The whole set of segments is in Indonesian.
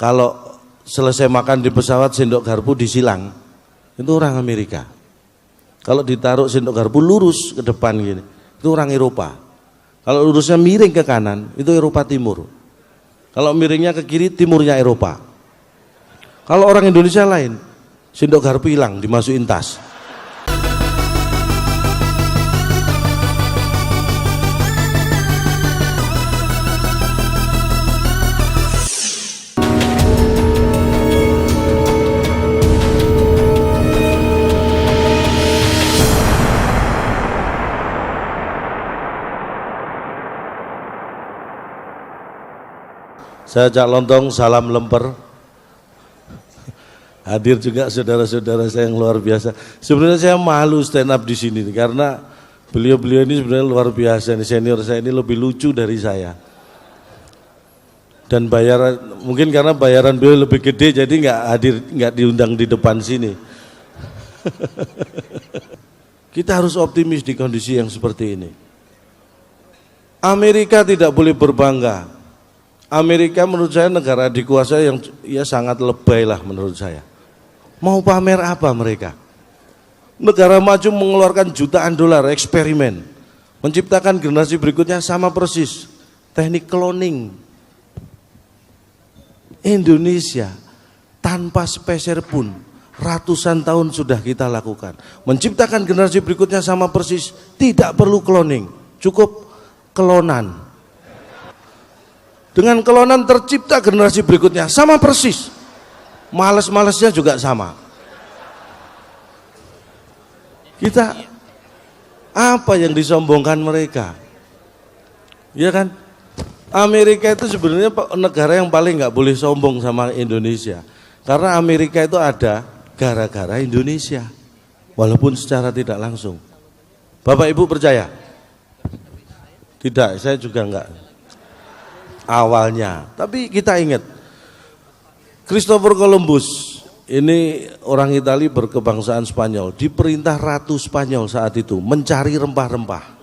kalau selesai makan di pesawat sendok garpu disilang, itu orang Amerika. Kalau ditaruh sendok garpu lurus ke depan gini, itu orang Eropa. Kalau lurusnya miring ke kanan, itu Eropa Timur. Kalau miringnya ke kiri, timurnya Eropa. Kalau orang Indonesia lain, sendok garpu hilang, dimasukin tas. Saya Cak Lontong, salam lemper. Hadir juga saudara-saudara saya yang luar biasa. Sebenarnya saya malu stand up di sini karena beliau-beliau ini sebenarnya luar biasa. Senior saya ini lebih lucu dari saya. Dan bayaran, mungkin karena bayaran beliau lebih gede jadi nggak diundang di depan sini. Kita harus optimis di kondisi yang seperti ini. Amerika tidak boleh berbangga. Amerika menurut saya negara dikuasai yang ya sangat lebay lah menurut saya. Mau pamer apa mereka? Negara maju mengeluarkan jutaan dolar eksperimen, menciptakan generasi berikutnya sama persis, teknik cloning. Indonesia tanpa speser pun ratusan tahun sudah kita lakukan, menciptakan generasi berikutnya sama persis, tidak perlu cloning, cukup klonan. Dengan klonan tercipta generasi berikutnya sama persis, males-malesnya juga sama. Kita apa yang disombongkan mereka? Ya kan? Amerika itu sebenarnya negara yang paling nggak boleh sombong sama Indonesia, karena Amerika itu ada gara-gara Indonesia, walaupun secara tidak langsung. Bapak Ibu percaya? Tidak, saya juga enggak. Awalnya, tapi kita ingat Christopher Columbus ini orang Italia berkebangsaan Spanyol, diperintah Ratu Spanyol saat itu mencari rempah-rempah.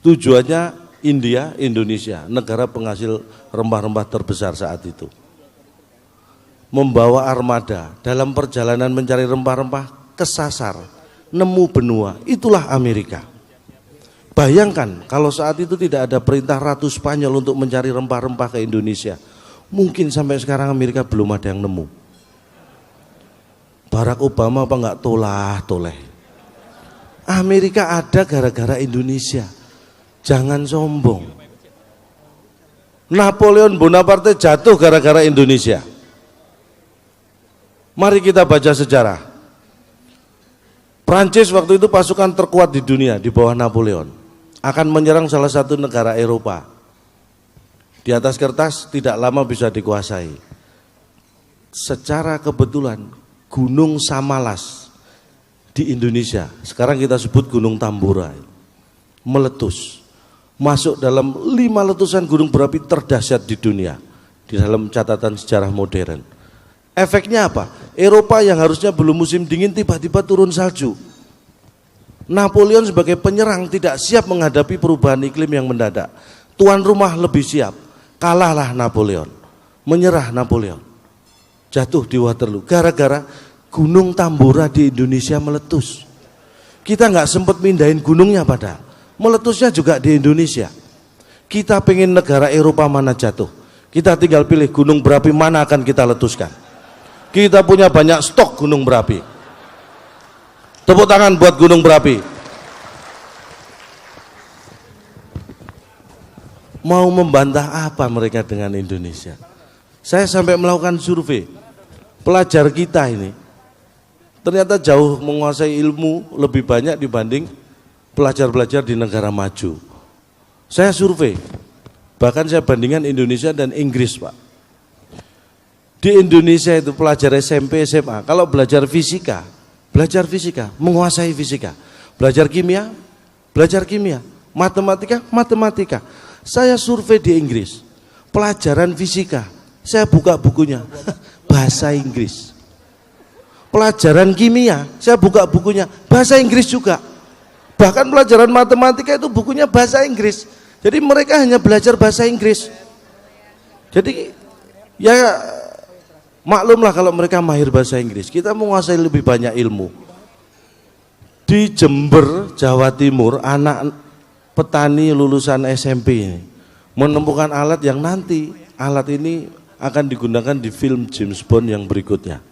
Tujuannya India, Indonesia, negara penghasil rempah-rempah terbesar saat itu. Membawa armada dalam perjalanan mencari rempah-rempah kesasar, nemu benua, itulah Amerika. Bayangkan kalau saat itu tidak ada perintah Ratu Spanyol untuk mencari rempah-rempah ke Indonesia, mungkin sampai sekarang Amerika belum ada yang nemu. Barack Obama apa enggak tolah-toleh. Amerika ada gara-gara Indonesia. Jangan sombong. Napoleon Bonaparte jatuh gara-gara Indonesia. Mari kita baca sejarah. Prancis waktu itu pasukan terkuat di dunia di bawah Napoleon. Akan menyerang salah satu negara Eropa. Di atas kertas tidak lama bisa dikuasai. Secara kebetulan Gunung Samalas di Indonesia, sekarang kita sebut Gunung Tambora, meletus. Masuk dalam 5 letusan gunung berapi terdahsyat di dunia di dalam catatan sejarah modern. Efeknya apa? Eropa yang harusnya belum musim dingin tiba-tiba turun salju. Napoleon sebagai penyerang tidak siap menghadapi perubahan iklim yang mendadak. Tuan rumah lebih siap. Kalahlah Napoleon. Menyerah Napoleon. Jatuh di Waterloo. Gara-gara Gunung Tambora di Indonesia meletus. Kita nggak sempat mindahin gunungnya padahal. Meletusnya juga di Indonesia. Kita pengen negara Eropa mana jatuh. Kita tinggal pilih gunung berapi mana akan kita letuskan. Kita punya banyak stok gunung berapi. Tepuk tangan buat gunung berapi. Mau membantah apa mereka dengan Indonesia? Saya sampai melakukan survei. Pelajar kita ini ternyata jauh menguasai ilmu lebih banyak dibanding pelajar-pelajar di negara maju. Saya survei, bahkan saya bandingkan Indonesia dan Inggris, Pak. Di Indonesia itu pelajar SMP, SMA, kalau belajar fisika, menguasai fisika. Belajar kimia, matematika. Saya survei di Inggris, pelajaran fisika, saya buka bukunya, bahasa Inggris. Pelajaran kimia, saya buka bukunya, bahasa Inggris juga. Bahkan pelajaran matematika itu bukunya bahasa Inggris. Jadi mereka hanya belajar bahasa Inggris. Jadi ya Maklumlah kalau mereka mahir bahasa Inggris, kita menguasai lebih banyak ilmu. Di Jember, Jawa Timur, anak petani lulusan SMP ini menemukan alat yang nanti alat ini akan digunakan di film James Bond yang berikutnya.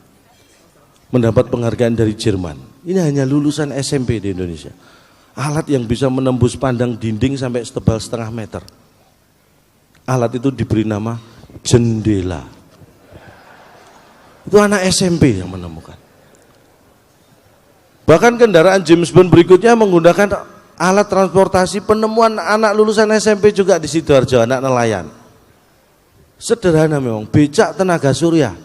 Mendapat penghargaan dari Jerman. Ini hanya lulusan SMP di Indonesia. Alat yang bisa menembus pandang dinding sampai setebal setengah meter. Alat itu diberi nama jendela. Itu anak SMP yang menemukan. Bahkan kendaraan James Bond berikutnya menggunakan alat transportasi, penemuan anak lulusan SMP juga di Sidoarjo, anak nelayan. Sederhana memang, becak tenaga surya.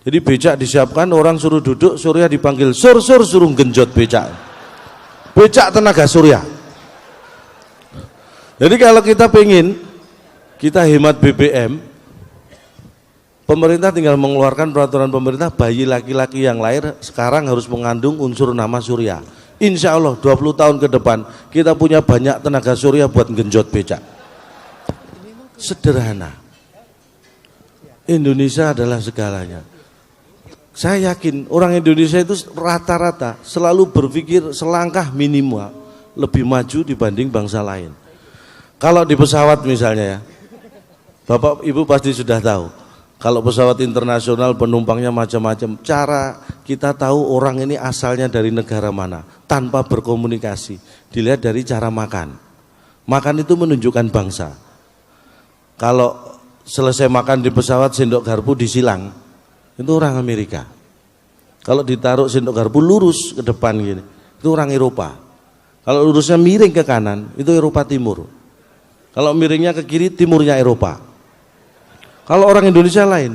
Jadi becak disiapkan, orang suruh duduk, surya dipanggil, suruh genjot becak. Becak tenaga surya. Jadi kalau kita pengen, kita hemat BBM, pemerintah tinggal mengeluarkan peraturan pemerintah, bayi laki-laki yang lahir sekarang harus mengandung unsur nama surya. Insya Allah 20 tahun ke depan kita punya banyak tenaga surya buat genjot becak. Sederhana. Indonesia adalah segalanya. Saya yakin orang Indonesia itu rata-rata selalu berpikir selangkah minimal lebih maju dibanding bangsa lain. Kalau di pesawat misalnya ya, Bapak Ibu pasti sudah tahu, kalau pesawat internasional penumpangnya macam-macam, cara kita tahu orang ini asalnya dari negara mana tanpa berkomunikasi, dilihat dari cara makan. Makan itu menunjukkan bangsa. Kalau selesai makan di pesawat sendok garpu disilang, itu orang Amerika. Kalau ditaruh sendok garpu lurus ke depan gini, itu orang Eropa. Kalau lurusnya miring ke kanan, itu Eropa Timur. Kalau miringnya ke kiri, timurnya Eropa. Kalau orang Indonesia lain,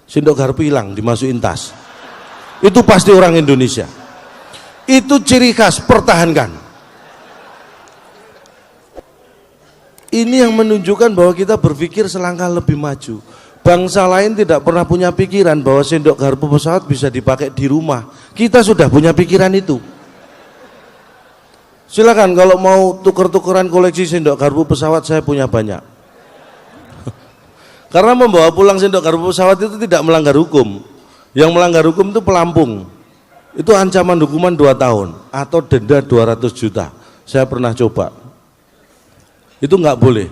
sendok garpu hilang, dimasukin tas. Itu pasti orang Indonesia. Itu ciri khas, pertahankan. Ini yang menunjukkan bahwa kita berpikir selangkah lebih maju. Bangsa lain tidak pernah punya pikiran bahwa sendok garpu pesawat bisa dipakai di rumah. Kita sudah punya pikiran itu. Silakan kalau mau tuker-tukeran koleksi sendok garpu pesawat, saya punya banyak. Karena membawa pulang sendok garpu pesawat itu tidak melanggar hukum. Yang melanggar hukum itu pelampung. Itu ancaman hukuman 2 tahun atau denda 200 juta. Saya pernah coba. Itu nggak boleh.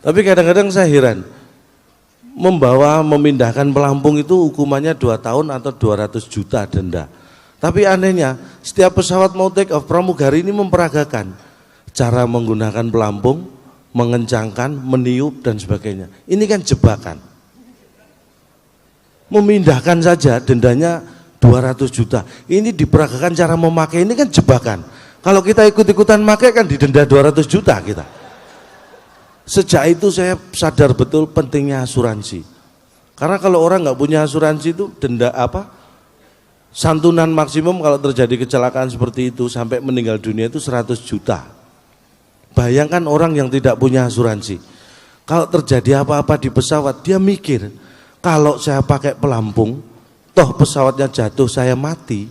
Tapi kadang-kadang saya heran. Memindahkan pelampung itu hukumannya 2 tahun atau 200 juta denda. Tapi anehnya, setiap pesawat mau take off, pramugari ini memperagakan cara menggunakan pelampung, mengencangkan, meniup dan sebagainya. Ini kan jebakan. Memindahkan saja dendanya 200 juta. Ini diperagakan cara memakai, ini kan jebakan. Kalau kita ikut-ikutan memakai kan didenda 200 juta kita. Sejak itu saya sadar betul pentingnya asuransi. Karena kalau orang nggak punya asuransi itu denda santunan maksimum kalau terjadi kecelakaan seperti itu sampai meninggal dunia itu 100 juta. Bayangkan orang yang tidak punya asuransi. Kalau terjadi apa-apa di pesawat, dia mikir, kalau saya pakai pelampung, toh pesawatnya jatuh, saya mati,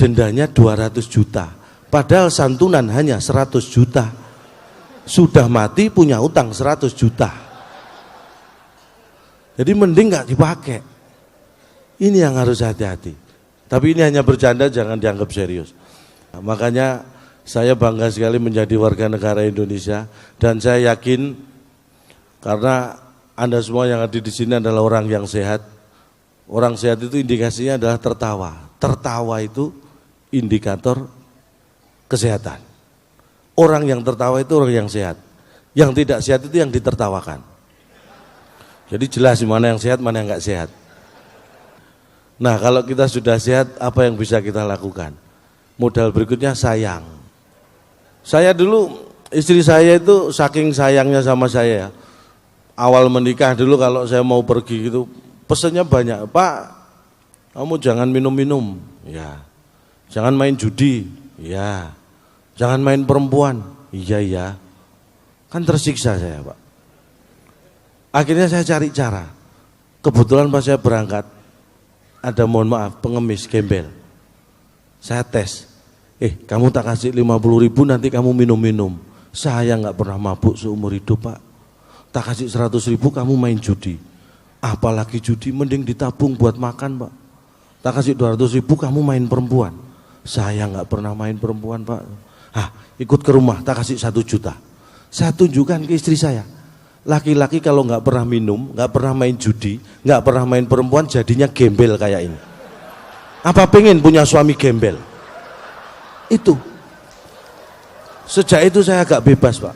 dendanya 200 juta. Padahal santunan hanya 100 juta. Sudah mati punya utang 100 juta. Jadi mending nggak dipakai. Ini yang harus hati-hati. Tapi ini hanya bercanda, jangan dianggap serius. Nah, makanya saya bangga sekali menjadi warga negara Indonesia dan saya yakin karena Anda semua yang ada di sini adalah orang yang sehat. Orang sehat itu indikasinya adalah tertawa. Tertawa itu indikator kesehatan. Orang yang tertawa itu orang yang sehat. Yang tidak sehat itu yang ditertawakan. Jadi jelas mana yang sehat, mana yang enggak sehat. Nah, kalau kita sudah sehat, apa yang bisa kita lakukan? Modal berikutnya sayang. Saya dulu, istri saya itu saking sayangnya sama saya. Awal menikah dulu kalau saya mau pergi gitu, pesannya banyak. Pak, kamu jangan minum-minum. Ya. Jangan main judi. Ya. Jangan main perempuan. Iya. Kan tersiksa saya, Pak. Akhirnya saya cari cara. Kebetulan pas saya berangkat, ada mohon maaf, pengemis gembel. Saya tes. Kamu tak kasih 50.000 nanti kamu minum-minum. Saya nggak pernah mabuk seumur hidup, Pak. Tak kasih 100.000 kamu main judi. Apalagi judi, mending ditabung buat makan Pak. Tak kasih 200.000 kamu main perempuan. Saya nggak pernah main perempuan Pak. Ikut ke rumah, tak kasih 1 juta. Saya tunjukkan ke istri saya. Laki-laki kalau nggak pernah minum, nggak pernah main judi, nggak pernah main perempuan, jadinya gembel kayak ini. Apa pengen punya suami gembel? Itu. Sejak itu saya agak bebas Pak.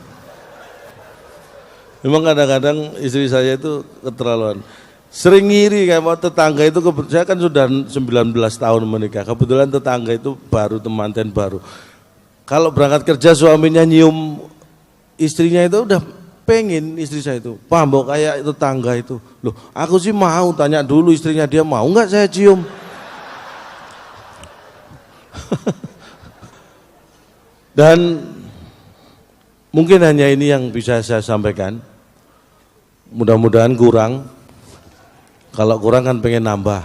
Memang kadang-kadang istri saya itu keterlaluan. Sering ngiri kayak tetangga itu, saya kan sudah 19 tahun menikah. Kebetulan tetangga itu baru, temanten baru. Kalau berangkat kerja suaminya nyium istrinya itu udah pengen istri saya itu. Pak mbok kayak tetangga itu. Loh, aku sih mau tanya dulu istrinya dia mau nggak saya cium. Dan mungkin hanya ini yang bisa saya sampaikan. Mudah-mudahan kurang. Kalau kurang kan pengen nambah.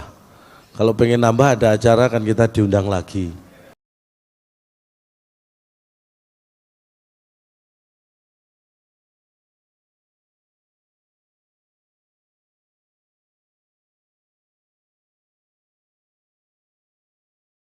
Kalau pengen nambah ada acara kan kita diundang lagi.